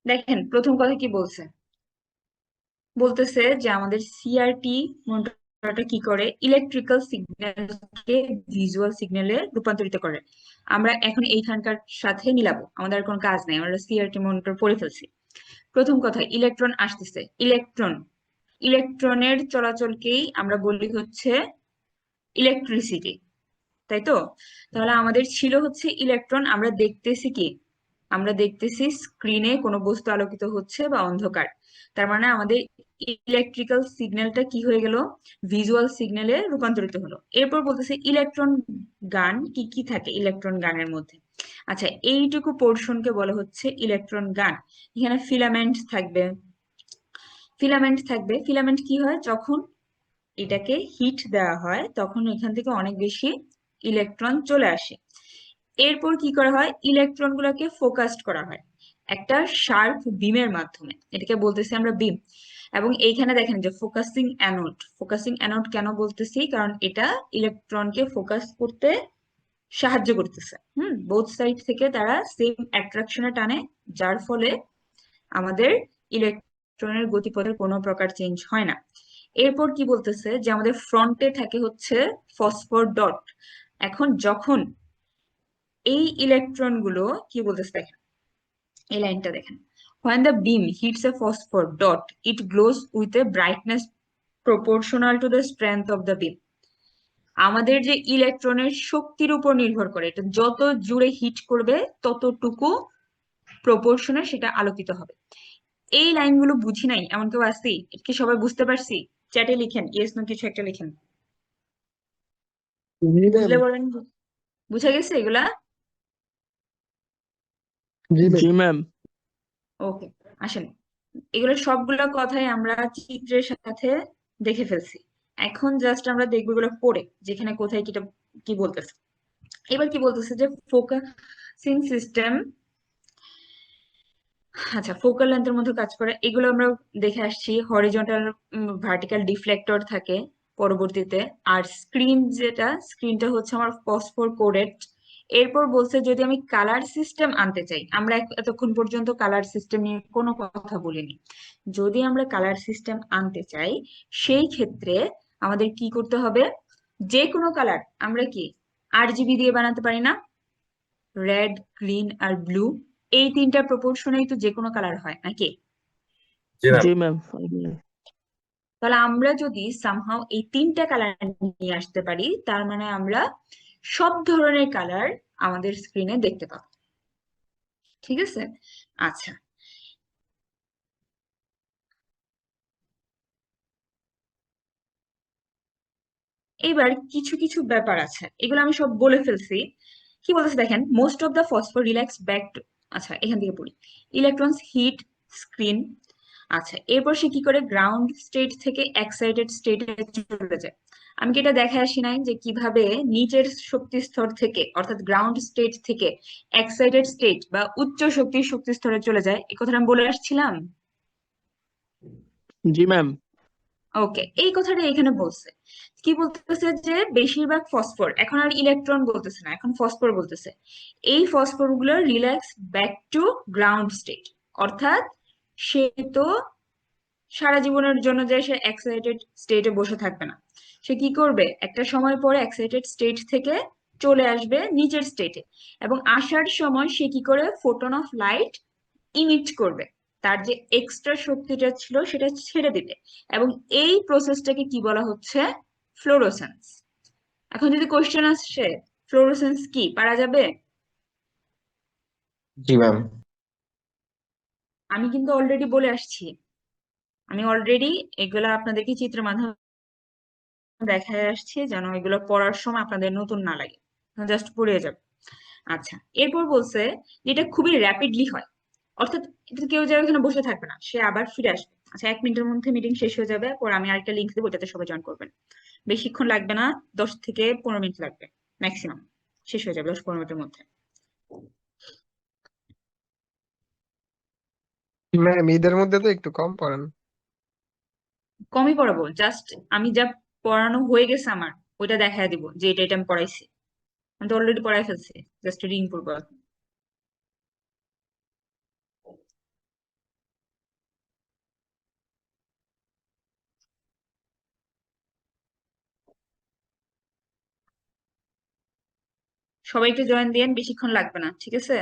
Speaker 1: দেখেন প্রথম কথা কি বলছে। বলতেছে যে আমাদের সিআরটি মনিটরটা কি করে, ইলেকট্রিক্যাল সিগন্যালকে ভিজুয়াল সিগন্যালে রূপান্তরিত করে। আমরা এখন এইখানকার সাথে মিলাবো, আমাদের আর কোনো কাজ নেই, আমরা সিআরটি মনিটর পড়ে ফেলছি। প্রথম কথা, ইলেকট্রন আসতেছে। ইলেকট্রনের চলাচলকেই আমরা বলি হচ্ছে ইলেকট্রিসিটি, তাই তো? তাহলে আমাদের ছিল হচ্ছে ইলেকট্রন, আমরা দেখতেছি কি? আমরা দেখতেছি স্ক্রিনে কোনো বস্তু আলোকিত হচ্ছে বা অন্ধকার। তার মানে আমাদের ইলেকট্রিক্যাল সিগন্যালটা কি হয়ে গেল? ভিজুয়াল সিগন্যালে রূপান্তরিত হলো। এরপর বলতেছে ইলেকট্রন গান। কি কি থাকে ইলেকট্রন গানের মধ্যে? আচ্ছা, এইটুকু পোর্শনকে বলা হচ্ছে ইলেকট্রন গান। এখানে ফিলামেন্ট কি হয়? যখন এটাকে হিট দেওয়া হয় তখন এখান থেকে অনেক বেশি ইলেকট্রন চলে আসে। এরপর কি করা হয়? ইলেকট্রন গুলোকে ফোকাসড করা হয় একটা শার্প বিমের মাধ্যমে, এটাকে বলতেছি আমরা বিম। এবং এইখানে দেখেন যে ফোকাসিং অ্যানোড কেন বলতেছি? কারণ এটা ইলেকট্রনকে ফোকাস করতে সাহায্য করতেছে। বোথ সাইড থেকে তারা সেম অ্যাট্রাকশনে টানে, যার ফলে আমাদের ইলেকট্রনের গতিপথের কোনো প্রকার চেঞ্জ হয় না। এরপর কি বলতেছে যে আমাদের ফ্রন্টে থাকে হচ্ছে ফসফর ডট। এখন যখন এই ইলেকট্রন গুলো কি বলতেছে দেখেন, এই লাইনটা দেখেন, when the beam hits a phosphor dot it glows with a brightness proportional to the strength of the beam। আমাদের যে ইলেকট্রনের শক্তির উপর নির্ভর করে, এটা যত জুড়ে হিট করবে ততটুকু প্রপোর্শনে সেটা আলোকিত হবে। এই লাইনগুলো বুঝি নাই এমন কেউ আসি? এটা কি সবাই বুঝতে পারছি? চ্যাটে লিখেন, ইয়েস নো কিছু একটা লিখেন।
Speaker 2: জি ম্যাম।
Speaker 1: বুঝলে বলেন, বুঝা গেছে এগুলা?
Speaker 2: জি ম্যাম।
Speaker 1: ওকে, আসেন, এগুলো সবগুলো কথাই আমরা চিত্রের সাথে দেখে ফেলছি। এখন জাস্ট আমরা দেখবো এগুলো পড়ে যেখানে কোথায় কি বলতেছে। এবার কি বলতেছে যে ফোকাসিং সিস্টেম, আচ্ছা ফোকাল লেন্থের মধ্যে কাজ করে, এগুলো আমরা দেখে আসছি। হরিজন্টাল ভার্টিক্যাল ডিফ্লেক্টর থাকে পরবর্তীতে। আর স্ক্রিনটা হচ্ছে আমার ফসফোর কোডেড। এরপর বলছে যদি আমি কালার সিস্টেম আনতে চাই, আমরা এতক্ষণ পর্যন্ত কালার সিস্টেম নিয়ে কোনো কথা বলিনি। যদি আমরা কালার সিস্টেম আনতে চাই সেই ক্ষেত্রে আমাদের কি করতে হবে? যে কোনো কালার আমরা কি আরজিবি দিয়ে বানাতে পারি না? রেড, গ্রিন আর ব্লু, এই তিনটা প্রপোর্শনেই তো যে কোনো কালার হয় নাকি?
Speaker 2: জি ম্যাম।
Speaker 1: তাহলে আমরা যদি সামহাও এই তিনটা কালার নিয়ে আসতে পারি, তার মানে আমরা সব ধরনের কালার আমাদের স্ক্রিনে দেখতে পাবো। ঠিক আছে? আচ্ছা, এবার কিছু কিছু ব্যাপার আছে, এগুলো আমি সব বলে ফেলছি। কি বলতেছে দেখেন, most of the phosphor relax back to, আচ্ছা এখান থেকে পড়ি, ইলেকট্রনস হিট স্ক্রিন। আচ্ছা, এরপর সে কি করে গ্রাউন্ড স্টেট থেকে এক্সাইটেড স্টেটে চলে যায়। আমি কি এটা দেখে আসি নাই যে কিভাবে নিচের শক্তি স্তর থেকে অর্থাৎ গ্রাউন্ড স্টেট থেকে এক্সাইটেড স্টেট বা উচ্চ শক্তির শক্তি স্তরে চলে যায়, এই কথাটা আমি বলে আসছিলাম।
Speaker 2: জি ম্যাম।
Speaker 1: ওকে, এই কথাটা এখানে বলছে। কি বলতেছে যে বেশিরভাগ ফসফর, এখন আর ইলেকট্রন বলতেছে না, এখন ফসফর বলতেছে, এই ফসফর গুলো relax back to ground state. অর্থাৎ সে তো সারা জীবনের জন্য যে সে এক্সাইটেড স্টেটে বসে থাকবে না, সে কি করবে, একটা সময় পরে এক্সাইটেড স্টেট থেকে চলে আসবে নিচের স্টেটে, এবং আসার সময় সে কি করে ফোটন অফ লাইট ইমিট করবে, তার যে এক্সট্রা শক্তিটা ছিল সেটা ছেড়ে দিবে। এবং এই প্রসেসটাকে কি বলা হচ্ছে, ফ্লোরোসেন্স। এখন যদি কোশ্চেন আসছে ফ্লোরোসেন্স কি, পারা যাবে?
Speaker 4: জি ম্যাম।
Speaker 1: আমি কিন্তু অলরেডি বলে আসছি, আমি অলরেডি এগুলা আপনাদেরকে চিত্রের মাধ্যমে দেখায় আসছি, যেন এগুলো পড়ার সময় আপনাদের নতুন না লাগে, জাস্ট পড়ে যাবে। আচ্ছা, এরপর বলছে যে এটা খুবই র্যাপিডলি হয়, অর্থাৎ এটা কেউ যাবে এখানে বসে থাকবে না, সে আবার ফিরে আসবে। আচ্ছা, 1 মিনিটের মধ্যে মিটিং শেষ হয়ে যাবে, পর আমি আরেকটা লিঙ্ক দেবো, ওটাতে সবাই জয়েন করবেন। বেশিক্ষণ লাগবে না, 10 থেকে 15 মিনিট লাগবে ম্যাক্সিমাম, শেষ হয়ে যাবে 10-15 মিনিটের মধ্যে।
Speaker 5: ম্যাম ঈদের মধ্যে তো একটু কম পড়েন।
Speaker 1: কমই পড়াবো, জাস্ট আমি যা পড়ানো হয়ে গেছে আমার ওইটা দেখায় দিব যে এটা এটা আমি পড়াইছি। আমি তো অলরেডি পড়াই ফেলছি, জাস্ট রিডিং করবো এখন। সবাই একটু জয়েন দিয়েন, বেশিক্ষণ লাগবে না, ঠিক আছে?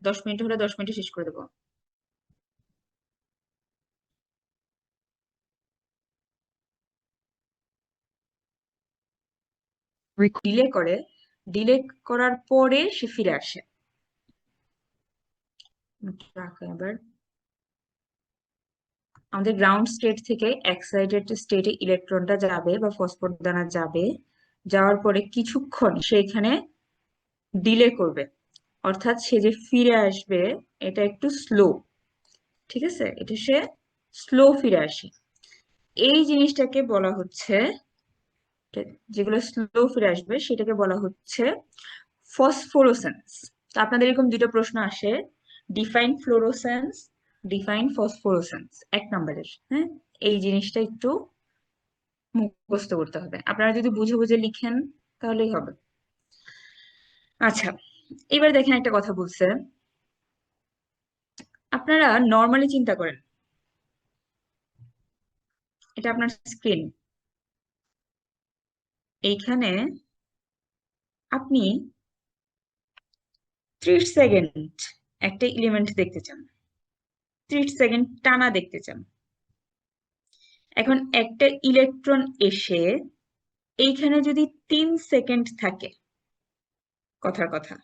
Speaker 1: 10 মিনিট হলে 10 মিনিটে শেষ করে দেবো। ডিলে করে, ডিলে করার পরে সে ফিরে আসে। আবার আমাদের গ্রাউন্ড স্টেট থেকে এক্সাইটেড স্টেটে ইলেকট্রনটা যাবে বা ফসফর দানা যাবে, যাওয়ার পরে কিছুক্ষণ সেইখানে ডিলে করবে, অর্থাৎ সে যে ফিরে আসবে এটা একটু স্লো। ঠিক আছে, এটা সে স্লো ফিরে আসে। এই জিনিসটাকে বলা হচ্ছে, যেগুলো স্লো ফিরে আসবে সেটাকে বলা হচ্ছে ফসফোরোসেন্স। তো আপনাদের এরকম দুটো প্রশ্ন আসে, ডিফাইন ফ্লোরোসেন্স, ডিফাইন ফসফোরোসেন্স, 1 নম্বরের। হ্যাঁ, এই জিনিসটা একটু মুখস্থ করতে হবে, আপনারা যদি বুঝে বুঝে লিখেন তাহলেই হবে। আচ্ছা, এবার দেখেন একটা কথা বলছে, আপনারা নর্মালি চিন্তা করেন, এটা আপনার স্ক্রিন, এইখানে আপনি 30 সেকেন্ড একটা এলিমেন্ট দেখতে চান, 30 সেকেন্ড টানা দেখতে চান। এখন একটা ইলেকট্রন এসে এইখানে যদি 3 সেকেন্ড থাকে, কথার কথা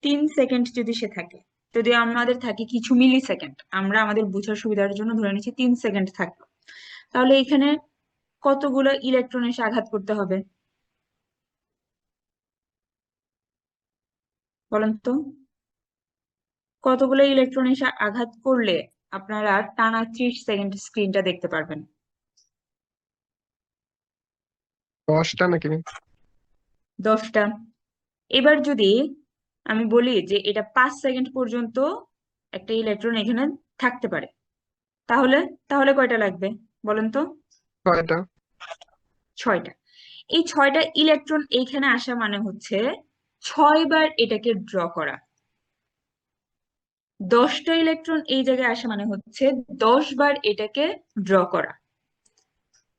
Speaker 1: 3 সেকেন্ড যদি সে থাকে, যদি আমাদের থাকে কিছু মিলি সেকেন্ড, আমরা আমাদের বোঝার সুবিধার জন্য ধরে নিচ্ছি 3 সেকেন্ড থাকলো, তাহলে এখানে কতগুলো ইলেকট্রন এসে আঘাত করতে হবে বলেন তো? কতগুলো ইলেকট্রন এসে আঘাত করলে আপনারা টানা 30 সেকেন্ড স্ক্রিনটা দেখতে পারবেন?
Speaker 5: 10টা নাকি?
Speaker 1: 10টা। এবার যদি আমি বলি যে এটা 5 সেকেন্ড পর্যন্ত একটা ইলেকট্রন এখানে থাকতে পারে, তাহলে তাহলে কয়টা লাগবে বলেন তো?
Speaker 5: 6টা।
Speaker 1: 6টা। এই 6টা ইলেকট্রন এইখানে আসা মানে হচ্ছে 6 বার এটাকে ড্র করা। 10টা ইলেকট্রন এই জায়গায় আসা মানে হচ্ছে 10 বার এটাকে ড্র করা।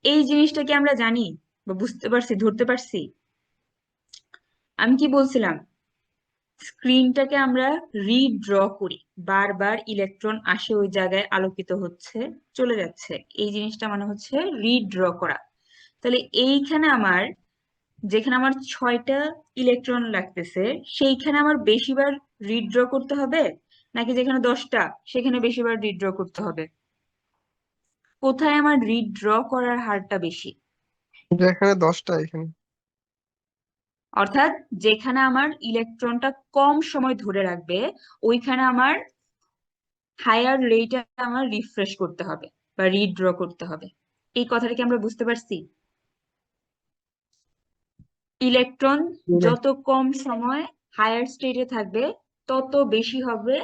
Speaker 1: এই জিনিসটা কি আমরা জানি বা বুঝতে পারছি, ধরতে পারছি? আমি কি বলছিলাম, স্ক্রিনটাকে আমরা রিড্র করি, বারবার ইলেকট্রন আসে ওই জায়গায়, আলোকিত হচ্ছে, চলে যাচ্ছে, এই জিনিসটা মানে হচ্ছে রিড্র করা। তাহলে এইখানে আমার, যেখানে আমার 6টা ইলেকট্রন লাগতেছে, সেইখানে আমার বেশিবার রিড্র করতে হবে, নাকি যেখানে 10টা সেখানে বেশিবার রিড্র করতে হবে? কোথায় আমার রিড্র করার হারটা বেশি?
Speaker 5: যেখানে 10টা এখানে।
Speaker 1: অর্থাৎ যেখানে আমার ইলেকট্রনটা কম সময় ধরে রাখবে, ওইখানে আমার হায়ার রেটে আমার রিফ্রেশ করতে হবে বা রিড্র করতে হবে। এই কথাটা কি আমরা বুঝতে পারছি? ইলেকট্রন
Speaker 5: ম্যাম
Speaker 1: যত কম সময় হায়ার স্টেটে থাকবে, তত বেশি হবে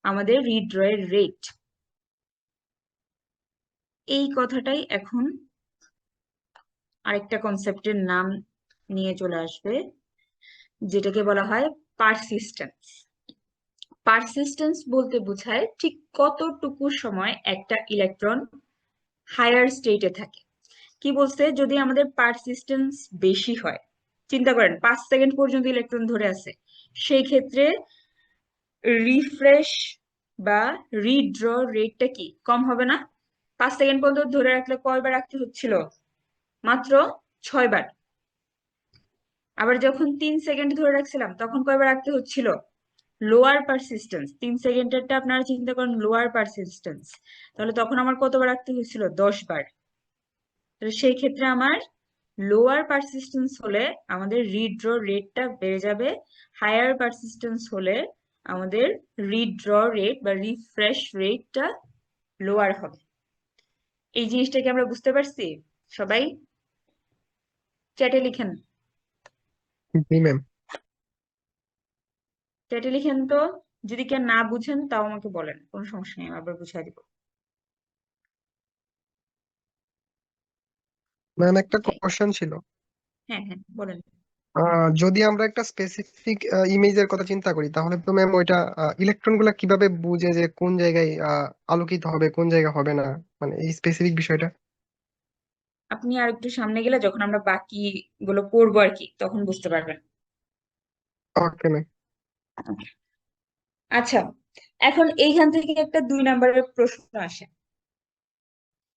Speaker 1: আমাদের রিড্র এর রেট। এই কথাটাই এখন আরেকটা কনসেপ্টের নাম নিয়ে চলে আসবে, যেটাকে বলা হয় পারসিস্টেন্স। পারসিস্টেন্স বলতে বোঝায় ঠিক কতটুকু সময় একটা ইলেকট্রন হায়ার স্টেটে থাকে। কি বলছে, যদি আমাদের পারসিস্টেন্স বেশি হয়, চিন্তা করেন 5 সেকেন্ড পর্যন্ত ইলেকট্রন ধরে আছে, সেই ক্ষেত্রে রিফ্রেশ বা রিড্র রেটটা কি কম হবে না? 5 সেকেন্ড পর্যন্ত ধরে রাখলে কয়বার রাখতে হচ্ছিল? মাত্র 6 বার। আবার যখন 3 সেকেন্ড ধরে রাখছিলাম তখন কয়বার রাখতে হচ্ছিল? Lower persistence. 3 সেকেন্ডেরটা আপনারা চিন্তা করেন লোয়ার পারসিস্টেন্স, তাহলে তখন আমার কতবার রাখতে হয়েছিল? 10 বার। তাহলে সেই ক্ষেত্রে আমার লোয়ার পারসিস্টেন্স হলে আমাদের রিড্র রেটটা বেড়ে যাবে, হায়ার পারসিস্টেন্স হলে আমাদের রিড্র রেট বা রিফ্রেশ রেটটা লোয়ার হবে। এই জিনিসটাকে আমরা বুঝতে পারছি? সবাই চ্যাটে লিখেন,
Speaker 5: জি ম্যাম।
Speaker 1: চ্যাটে লিখেন তো। যদি কেউ না বুঝেন তাও আমাকে বলেন, কোনো সমস্যা নেই, আমি আবার বুঝাই দিব।
Speaker 5: ম্যাম একটা
Speaker 1: ওকে,
Speaker 5: কোশ্চেন ছিল।
Speaker 1: হ্যাঁ হ্যাঁ বলেন।
Speaker 5: যদি আমরা একটা স্পেসিফিক ইমেজের কথা চিন্তা করি, তাহলে তো ম্যাম ওইটা ইলেকট্রন গুলা কিভাবে বুঝে যে কোন জায়গায় আলোকিত হবে কোন জায়গা হবে না, মানে এই স্পেসিফিক বিষয়টা।
Speaker 1: আপনি আর একটু সামনে গেলে, যখন আমরা বাকি গুলো করবো আর কি, তখন বুঝতে পারবেন।
Speaker 5: Okay ma'am.
Speaker 1: আচ্ছা, এখন এইখান থেকে একটা 2 নম্বরের প্রশ্ন আসে।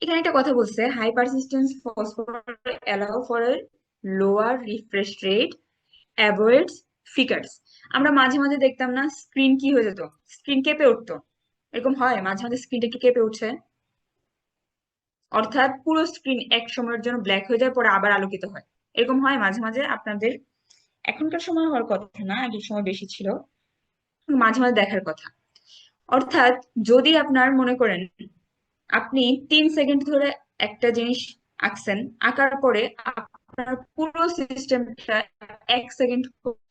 Speaker 1: এখানে একটা কথা বলছে, high persistence phosphorus allow for a lower refresh rate, avoids flickers. আমরা মাঝে মাঝে দেখতাম না, স্ক্রিন কি হয়ে যেত, স্ক্রিন কেঁপে উঠতো, এরকম হয় মাঝে মাঝে স্ক্রিনটা কি কেঁপে উঠছে, অর্থাৎ পুরো স্ক্রিন এক সময়ের জন্য ব্ল্যাক হয়ে যায়, পরে আবার আলোকিত হয়, এরকম হয় মাঝে মাঝে আপনাদের? এখনকার সময় হওয়ার কথা না, আগের সময় বেশি ছিল, মাঝে মাঝে দেখার কথা। অর্থাৎ যদি আপনার মনে করেন আপনি 3 সেকেন্ড ধরে একটা জিনিস আঁকছেন, আঁকার পরে আপনার পুরো সিস্টেমটা 1 সেকেন্ড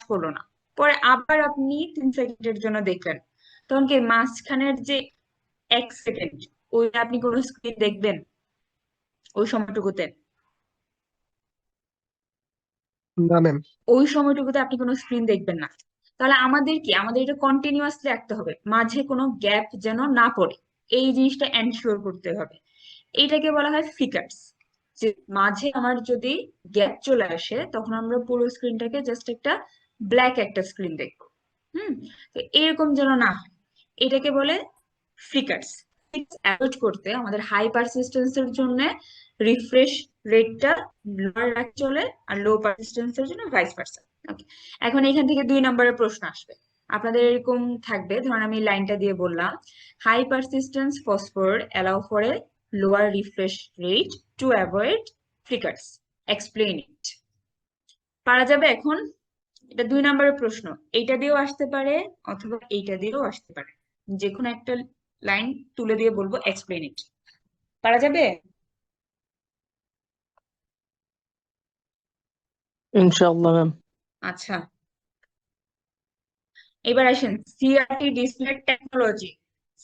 Speaker 1: করলো না, পরে আবার আপনি 3 সেকেন্ডের জন্য দেখলেন, তখন কি মাঝখানের যে 1 সেকেন্ড, ওই আপনি কোনো স্ক্রিন দেখবেন ওই সময়টুকুতে?
Speaker 5: না ম্যাম।
Speaker 1: ওই সময়টুকুতে আপনি কোনো স্ক্রিন দেখবেন না। তাহলে আমাদের কি, আমাদের এটা কন্টিনিউয়াসলি রাখতে হবে, মাঝে কোনো গ্যাপ যেন না পড়ে, এই জিনিসটা এনশিওর করতে হবে। এইটাকে বলা হয় ফিকার্স। যে মাঝে আমার যদি গ্যাপ চলে আসে, তখন আমরা পুরো স্ক্রিনটাকে জাস্ট একটা ব্ল্যাক একটা স্ক্রিন দেখবো। তো এরকম যেন না হয়, এটাকে বলে ফিকার্স। অ্যাভয়েড করতে আমাদের হাই পারসিস্টেন্সের জন্য রিফ্রেশ রেটটা লোয়ার রাখতে চলে, আর লো পারসিস্টেন্সের জন্য ভাইস ভার্সা। ওকে, এখন এখান থেকে 2 নম্বরের প্রশ্ন আসবে আপনাদের, এরকম থাকবে, ধরুন আমি লাইনটা দিয়ে বললাম, high persistence phosphor allow for a lower refresh rate to avoid flickers, explain it. পারা যাবে এখন? এটা 2 নম্বরের প্রশ্ন, এইটা দিয়েও আসতে পারে অথবা এইটা দিয়েও আসতে পারে, যে কোনো একটা লাইন তুলে দিয়ে বলবো এক্সপ্লেইন ইট। পারা যাবে?
Speaker 2: ইনশাআল্লাহ ম্যাম।
Speaker 1: আচ্ছা, এবার আসেন সিআরটি ডিসপ্লে টেকনোলজি।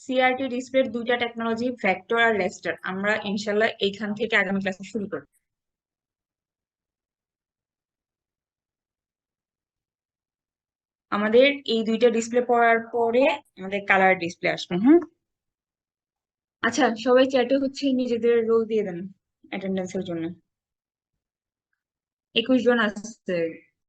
Speaker 1: সিআরটি ডিসপ্লের 2টা টেকনোলজি, ভেক্টর আর রেস্টার, আমরা ইনশাল্লাহ এইখান থেকে আগামী ক্লাসে শুরু করব। আমাদের এই 2টা ডিসপ্লে পড়ার পরে আমাদের কালার ডিসপ্লে আসবে। হ্যাঁ, আচ্ছা, সবাই চ্যাটে হচ্ছে নিজেদের রোল দিয়ে দেন অ্যাটেন্ডেন্সের জন্য। 21 জন আছে।